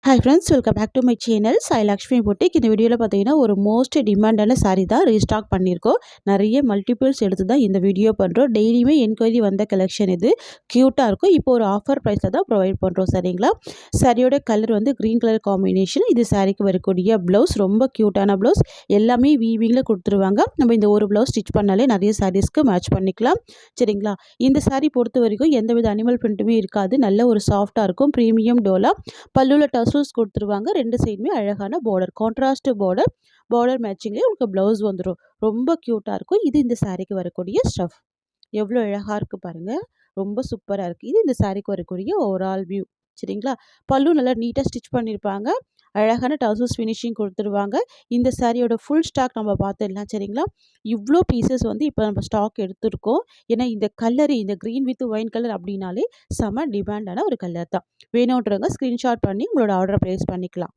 Hi friends, welcome back to my channel Sai Lakshmi boutique. இந்த வீடியோவில் பார்த்தீங்கன்னா ஒரு மோஸ்ட் டிமாண்டான சாரீ தான் ரீஸ்டாக் பண்ணியிருக்கோம். நிறைய மல்டிபிள்ஸ் எடுத்து தான் இந்த வீடியோ பண்ணுறோம். டெய்லியுமே என்கொயரி வந்த கலெக்ஷன் இது. க்யூட்டாக இருக்கும். இப்போ ஒரு ஆஃபர் ப்ரைஸில் தான் ப்ரொவைட் பண்ணுறோம். சரிங்களா? சாரியோட கலர் வந்து க்ரீன் கலர் காம்பினேஷன். இது சாரிக்கு வரக்கூடிய ப்ளவுஸ் ரொம்ப க்யூட்டான ப்ளவுஸ். எல்லாமே வீவிங்கில் கொடுத்துருவாங்க. நம்ம இந்த ஒரு ப்ளவுஸ் ஸ்டிச் பண்ணாலே நிறைய சாரீஸ்க்கு மேட்ச் பண்ணிக்கலாம். சரிங்களா? இந்த சாரீ பொறுத்த வரைக்கும் எந்தவித அனிமல் பிரிண்ட்டுமே இருக்காது. நல்ல ஒரு சாஃப்டாக இருக்கும். ப்ரீமியம் டோலா. பல்லுவில் டசல்ஸ் கொடுத்துருவாங்க. ரெண்டு சைடுமே அழகான பார்டர், கான்ட்ராஸ்ட் பார்டர். பார்டர் மேட்சிங்லேயே உங்களுக்கு ப்ளவுஸ் வந்துடும். ரொம்ப க்யூட்டாக இருக்கும். இது இந்த சாரீக்கு வரக்கூடிய ஸ்டஃப். எவ்வளோ அழகாக இருக்குது பாருங்கள். ரொம்ப சூப்பராக இருக்குது. இது இந்த சாரீக்கு வரக்கூடிய ஓவரால் வியூ. சரிங்களா? பல்லு நல்லா நீட்டாக ஸ்டிச் பண்ணியிருப்பாங்க. அழகான டசல்ஸ் ஃபினிஷிங் கொடுத்துருவாங்க. இந்த சாரியோட ஃபுல் ஸ்டாக் நம்ம பார்த்துடலாம். சரிங்களா? இவ்வளோ பீசஸ் வந்து இப்போ நம்ம ஸ்டாக் எடுத்துருக்கோம். ஏன்னா இந்த கலரு, இந்த க்ரீன் வித் ஒயின் கலர் அப்படின்னாலே செம டிமாண்டான ஒரு கலர் தான். வேணுன்றவங்க ஸ்க்ரீன்ஷாட் பண்ணி உங்களோட ஆர்டரை ப்ளேஸ் பண்ணிக்கலாம்.